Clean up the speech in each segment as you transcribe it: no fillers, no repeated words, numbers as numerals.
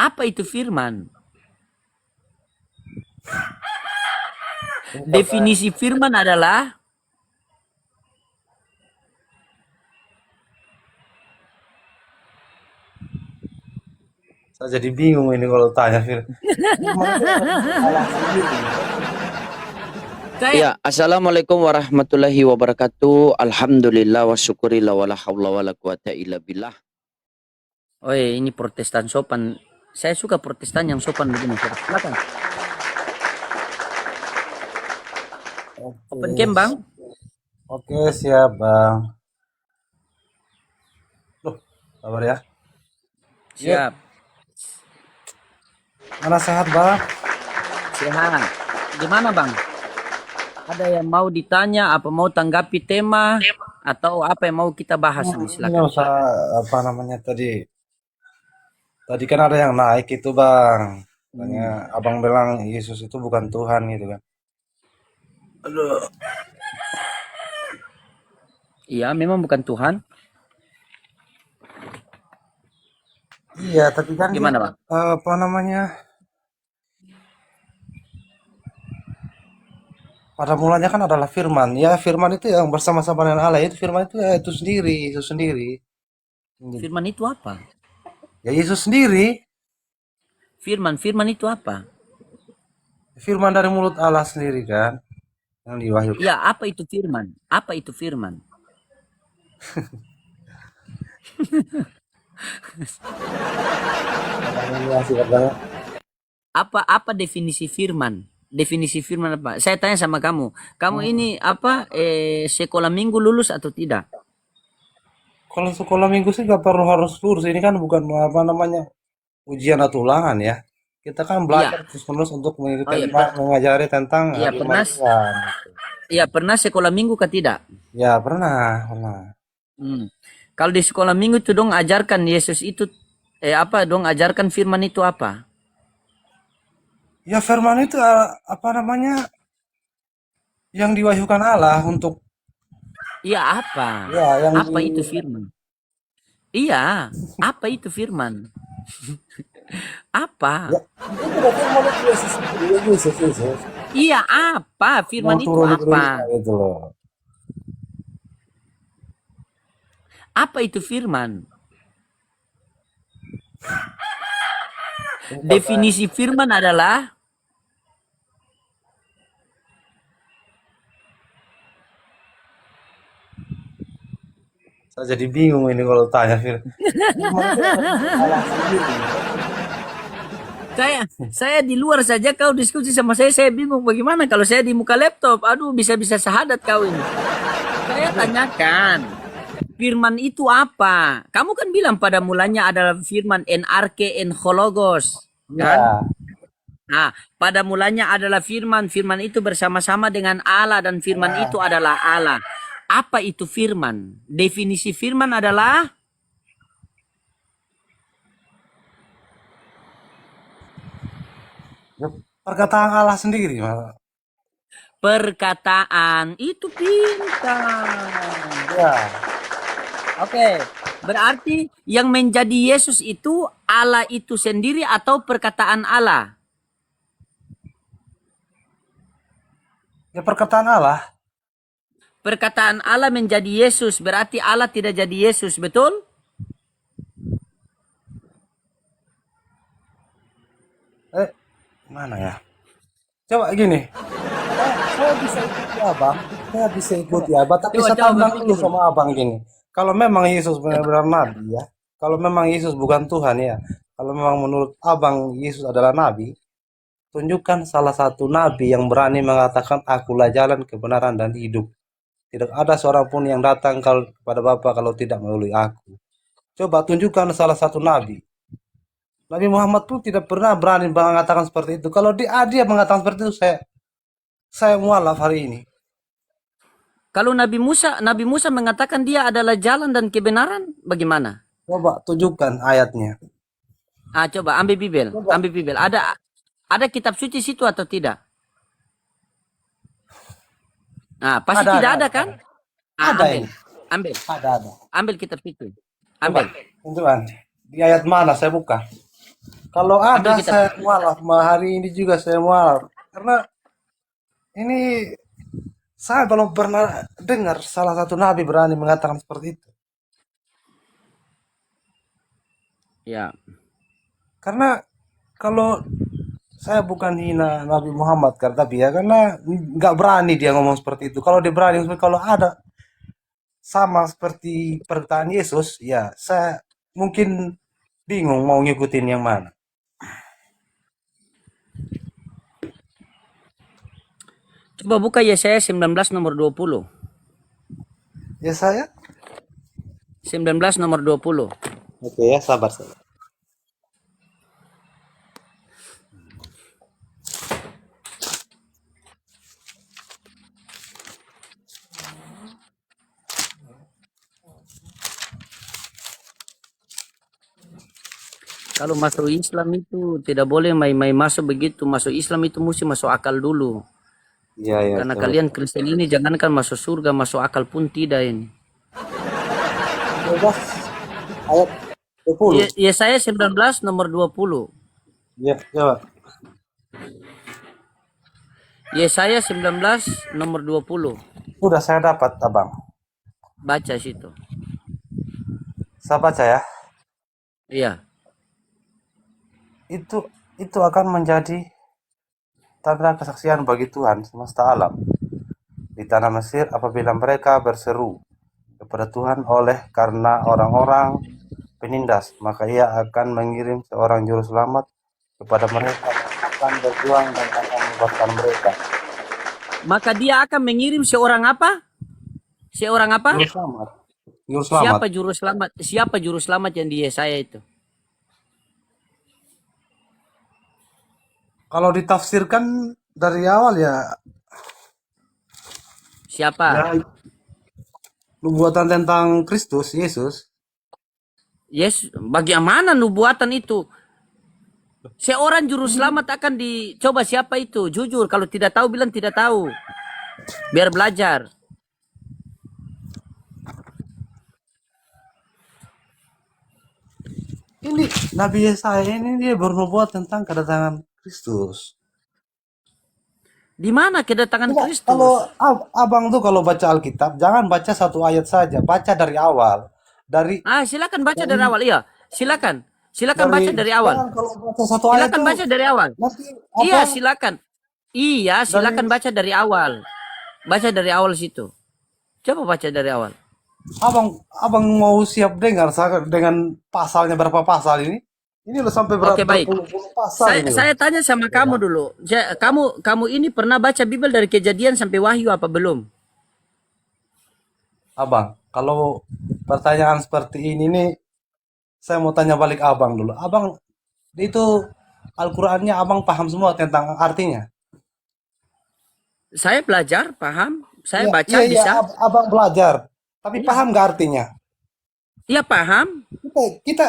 Apa itu firman? Definisi firman adalah Saya jadi bingung ini kalau tanya firman itu Allah sendiri. saya. Ya, assalamualaikum warahmatullahi wabarakatuh. Alhamdulillah wa syukurillah wa la haula wa la quwata illa billah. Oh, ini Protestan sopan. Saya suka Protestan yang sopan begini. Silakan. Open cam, Bang. Oke, siap Bang. Loh, kabar ya? Iya, Siap. mana sehat Bang? Sehat. Gimana, Bang? Ada yang mau ditanya, apa mau tanggapi tema, atau apa yang mau kita bahas ini? Ini Silakan. usah apa namanya tadi. Tadi kan ada yang naik itu Bang. Katanya Abang bilang Yesus itu bukan Tuhan gitu kan. Aduh. Iya, memang bukan Tuhan. Iya, tapi kan dia Gimana, Bang? apa namanya? Pada mulanya kan adalah firman. Ya, firman itu yang bersama-sama dengan Allah. Itu firman itu ya itu sendiri, Yesus sendiri. Firman itu apa? Ya Yesus sendiri. Firman itu apa? Firman dari mulut Allah sendiri kan yang diwahyukan. Iya, apa itu firman? Apa itu firman? Apa definisi firman? Definisi firman apa? Saya tanya sama kamu. Kamu ini apa sekolah minggu lulus atau tidak? Kalau sekolah minggu sih nggak perlu harus lurus. Ini kan bukan apa namanya ujian atau ulangan ya. Kita kan Iya. belajar terus-menerus untuk Oh iya, mengajari tentang iya iman pernah. Tuhan. Iya pernah sekolah minggu kah tidak? Ya pernah, pernah. Hmm. Kalau di sekolah minggu itu dong ajarkan Yesus itu apa dong ajarkan firman itu apa? Ya firman itu apa namanya yang diwahyukan Allah untuk Iya apa? ya yang Apa itu firman? Iya, apa itu firman? ya Apa? itu udah firman itu Yesus sendiri, Yesus Iya apa? yang Firman itu turun ke dunia apa? gitu loh. Apa itu firman? Definisi firman adalah Saya jadi bingung ini kalau tanya firman itu Allah sendiri. saya di luar saja kau diskusi sama saya bingung bagaimana kalau saya di muka laptop. Aduh, bisa-bisa syahadat kau ini. Saya tanyakan, firman itu apa? Kamu kan bilang pada mulanya adalah firman NRK hologos, kan? Ya, Nah, pada mulanya adalah firman, firman itu bersama-sama dengan Allah dan firman itu adalah Allah. Apa itu firman? Definisi firman adalah ya, perkataan Allah sendiri, Mas. perkataan. Itu pintar. Ya, Oke, berarti yang menjadi Yesus itu Allah itu sendiri atau perkataan Allah? ya perkataan Allah. Perkataan Allah menjadi Yesus, berarti Allah tidak jadi Yesus, betul? Mana ya? Coba gini. Saya bisa ikuti abang, saya bisa ikuti abang, tapi Coba saya coba tantang dulu berpikir. sama abang gini. Kalau memang Yesus benar-benar nabi ya, kalau memang Yesus bukan Tuhan ya, kalau memang menurut abang Yesus adalah nabi, tunjukkan salah satu nabi yang berani mengatakan akulah jalan kebenaran dan hidup. Tidak ada seorang pun yang datang kepada Bapa kalau tidak melalui aku. Coba tunjukkan salah satu nabi. Nabi Muhammad pun tidak pernah berani mengatakan seperti itu. Kalau dia mengatakan seperti itu, saya mualaf hari ini. Kalau Nabi Musa mengatakan dia adalah jalan dan kebenaran, bagaimana? Coba tunjukkan ayatnya. Coba ambil Bibel, Coba. ambil Bibel. Ada kitab suci situ atau tidak? Pasti tidak ada kan? Ada Ambil, ini. ambil, Ada. ambil kitab suci. Coba. Ambil. Tunjukkan. Di ayat mana saya buka? Kalau ada Ambil kita. saya mualaf, hari ini juga saya mualaf. Karena ini saya belum pernah dengar salah satu nabi berani mengatakan seperti itu. Ya. Karena kalau saya bukan hina Nabi Muhammad karena dia karena nggak berani dia ngomong seperti itu. Kalau dia berani, kalau ada sama seperti perkataan Yesus, ya saya mungkin bingung mau ngikutin yang mana. Coba buka Yesaya 19 nomor 20. Ya saya, 19 nomor 20. oke ya sabar sabar. Kalau masuk Islam itu tidak boleh main-main masuk begitu. Masuk Islam itu mesti masuk akal dulu. Iya ya. Karena kalian Kristen ini jangankan masuk surga, masuk akal pun tidak ini. 12 ayat 20. Yesaya 19 nomor 20. Ya, coba. Yesaya 19 nomor 20. Sudah saya dapat, Abang. Baca situ. Saya baca ya. Iya. Itu akan menjadi tanda kesaksian bagi Tuhan semesta alam di tanah Mesir apabila mereka berseru kepada Tuhan oleh karena orang-orang penindas, maka ia akan mengirim seorang juru selamat kepada mereka yang akan berjuang dan akan membebaskan mereka. Maka dia akan mengirim seorang apa? Seorang apa? Juru selamat. Juru selamat. Siapa juru selamat? Siapa juru selamat yang di Yesaya itu? Kalau ditafsirkan dari awal ya, Siapa? ya nubuatan tentang Kristus Yesus. Yes, bagaimana nubuatan itu? Seorang juru selamat akan dicoba, siapa itu? Jujur, kalau tidak tahu bilang tidak tahu. Biar belajar. Ini Nabi Yesaya ini dia bernubuat tentang kedatangan Kristus. Di mana kedatangan Coba, Kristus? kalau abang tuh kalau baca Alkitab jangan baca satu ayat saja, baca dari awal. Dari Silakan baca dari awal. Iya, silakan. Silakan baca dari awal. jangan kalau baca satu ayat Silakan tuh baca dari awal. nanti Iya, apa silakan. Iya, silakan dari baca dari awal. Baca dari awal situ. Coba baca dari awal. abang mau siap dengar dengan pasalnya berapa pasal ini? Ini udah sampai Oke, baik. berpuluh-puluh pasal ini loh. Saya tanya sama kamu dulu. Kamu ini pernah baca Bible dari Kejadian sampai Wahyu apa belum? Abang, kalau pertanyaan seperti ini nih, saya mau tanya balik abang dulu. Abang itu Al-Qur'annya abang paham semua tentang artinya? Saya belajar, paham. Saya Iya, baca iya, iya, bisa. abang belajar. Tapi Iya, paham nggak artinya? iya paham. Kita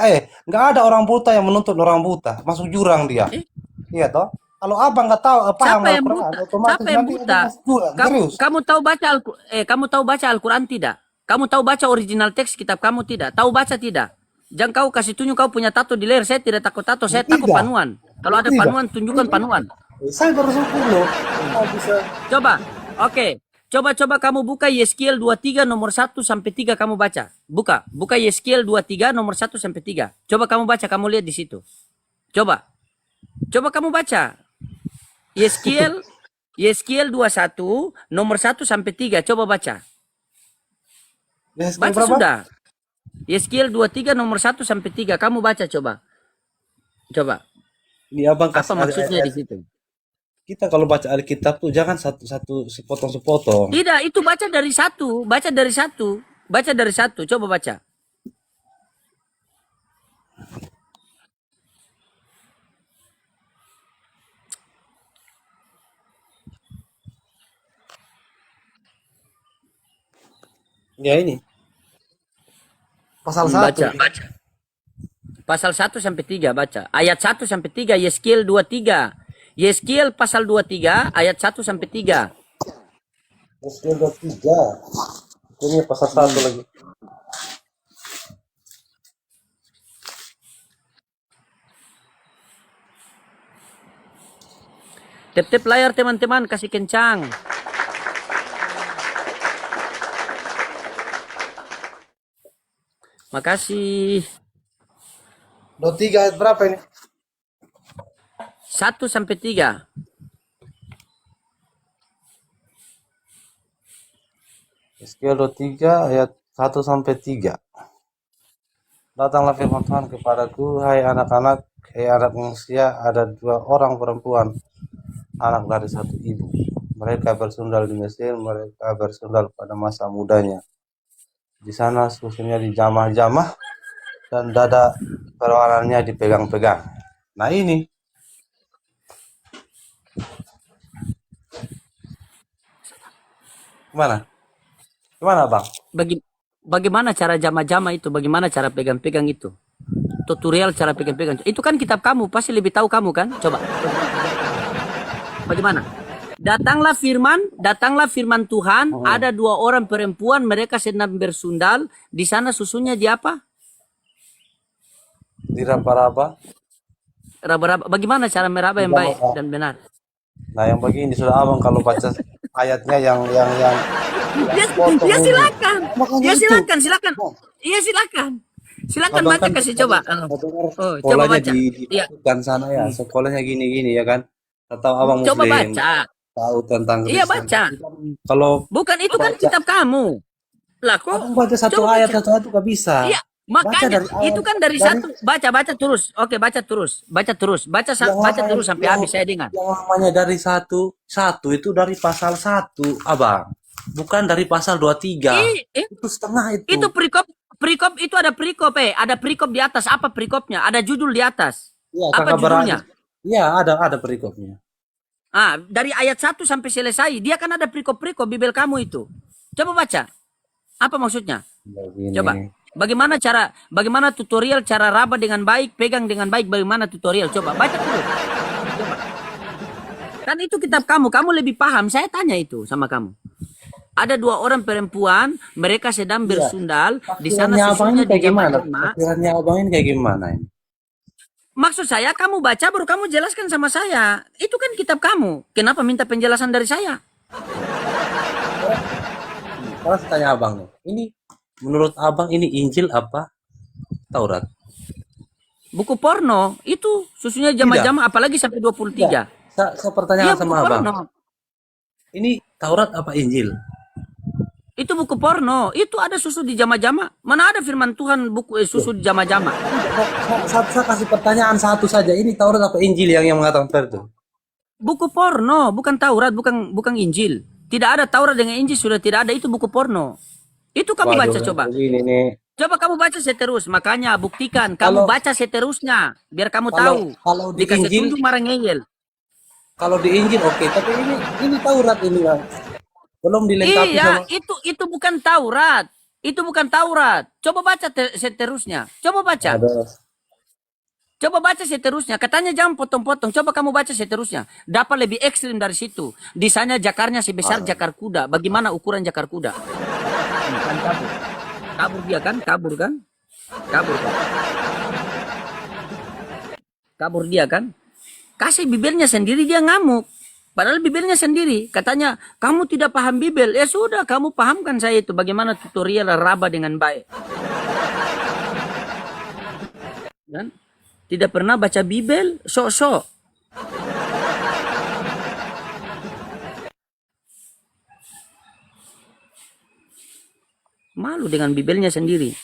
nggak ada orang buta yang menuntut orang buta, masuk jurang dia. Eh, Iya toh? Kalau abang nggak tahu paham siapa yang Al-Quran, buta? otomatis Siapa yang nanti dia buta? masuk jurang. Kamu Serius. kamu tahu baca Al-Quran tidak? Kamu tahu baca original teks kitab kamu tidak? Tahu baca tidak? Jangan kau kasih tunjuk kau punya tato di leher. Saya tidak takut tato, saya takut Tidak, panuan. Kalau ada tidak. panuan, tunjukkan panuan. Saya baru 10. Nggak bisa. Coba. Oke. Coba kamu buka Yeskiel 23 nomor 1 sampai 3 kamu baca. Buka Yeskiel 23 nomor 1 sampai 3. Coba kamu baca, kamu lihat di situ. Coba. Coba kamu baca. Yeskiel 21 nomor 1 sampai 3. Coba baca. Yes, Baca berapa? sudah. Yeskiel 23 nomor 1 sampai 3. Kamu baca coba. Coba. Ini abang Apa kasih maksudnya di ayat-ayat. situ? Kita kalau baca Alkitab tuh jangan satu-satu sepotong-sepotong. Tidak, itu baca dari satu. Baca dari satu. Baca dari satu. Coba baca. Ya ini. Pasal 1. Baca. Pasal 1 sampai 3 baca. Ayat 1 sampai 3 Yeskiel 23. Yeskiel pasal 23 ayat 1 sampai 3. Yeskiel 23. Ini pasal 1 lagi. Tap-tap layar teman-teman, kasih kencang. Makasih. 23 ayat berapa ini? 1 sampai 3. Yeskiel 23 ayat 1 sampai 3. Datanglah firman Tuhan kepadaku, hai anak-anak, hai anak manusia, ada 2 orang perempuan, anak dari satu ibu. Mereka bersundal di Mesir, mereka bersundal pada masa mudanya. Di sana susunya dijamah-jamah dan dada perawanannya dipegang-pegang. Nah ini, gimana? Gimana bang? Bagaimana cara jama-jama itu? Bagaimana cara pegang-pegang itu? Tutorial cara pegang-pegang. Itu kan kitab kamu, pasti lebih tahu kamu kan? Coba. Bagaimana? Datanglah firman Tuhan, ada 2 orang perempuan, mereka sedang bersundal, di sana susunya di apa? Diraba-raba. Raba-raba. Bagaimana cara meraba yang baik dan benar? Nah yang begini sudah abang kalau baca ayatnya yang Ya silakan. Makanya Ya itu. silakan. Iya silakan. Silakan Abang baca kan kasih coba. Oh, coba sekolahnya baca. Iya. kan sana ya, sekolahnya gini-gini ya kan. Atau abang Coba muslim baca. tahu tentang Iya Kristen. baca. Kalau Bukan itu kan baca- kitab kamu. Lah kok? abang baca satu Coba ayat baca. satu ayat gak bisa. Iya, Baca makanya dari awal, itu kan dari satu. Baca terus. Oke, baca terus. Baca yang namanya- terus sampai habis saya dengar. Yang namanya dari satu itu dari pasal 1, abang. Bukan dari pasal 23. Itu setengah itu. Itu perikop itu ada perikop ada perikop di atas. Apa perikopnya? Ada judul di atas. Iya, Apa kakak judulnya? Iya, ada perikopnya. Dari ayat 1 sampai selesai. Dia kan ada perikop-perikop Bibel kamu itu. Coba baca. Apa maksudnya? Begini. Coba. Bagaimana tutorial cara raba dengan baik, pegang dengan baik, bagaimana tutorial? Coba baca dulu. Coba. Kan itu kitab kamu lebih paham. Saya tanya itu sama kamu. Ada 2 orang perempuan, mereka sedang bersundal, di sana Pikirannya abang susunya ini kayak gimana? dijamah-jamah. Pikirannya abang ini kayak gimana ini? Maksud saya kamu baca baru kamu jelaskan sama saya. Itu kan kitab kamu. Kenapa minta penjelasan dari saya? Kalau saya tanya abang nih, ini menurut abang ini Injil apa Taurat? Buku porno itu susunya jama-jama apalagi sampai 23. Saya pertanyaan Iya, sama buku abang. porno. Ini Taurat apa Injil? Itu buku porno. Itu ada susu di jama-jama. Mana ada firman Tuhan buku susu di jama-jama? Saya kasih pertanyaan satu saja. Ini Taurat apa Injil yang mengatakan seperti itu? Buku porno, bukan Taurat, bukan Injil. Tidak ada Taurat dengan Injil, sudah tidak ada. Itu buku porno. Itu kamu baca coba. Ini nih. Coba kamu baca seterus. Makanya buktikan. Kamu baca seterusnya. Biar kamu tahu. Kalau di Dikasih Injil, tunjuk marah ngeyel. kalau di Injil oke, tapi ini Taurat ini bang. Belum dilengkapi Iya, sama. itu bukan Taurat. Itu bukan Taurat. Coba baca seterusnya. Coba baca. Ada. Coba baca seterusnya. Katanya jangan potong-potong. Coba kamu baca seterusnya. Dapat lebih ekstrim dari situ. Di sana jakarnya sebesar jakar kuda. Bagaimana ukuran jakar kuda? Kan kabur. Kabur dia kan? Kabur kan? Kabur kan? Kabur dia kan? Kasih bibirnya sendiri dia ngamuk. Padahal bibirnya sendiri. Katanya, kamu tidak paham Bibel. Ya sudah, kamu pahamkan saya itu. Bagaimana tutorial raba dengan baik. Kan? Tidak pernah baca Bibel, sok-sok. Malu dengan Bibelnya sendiri.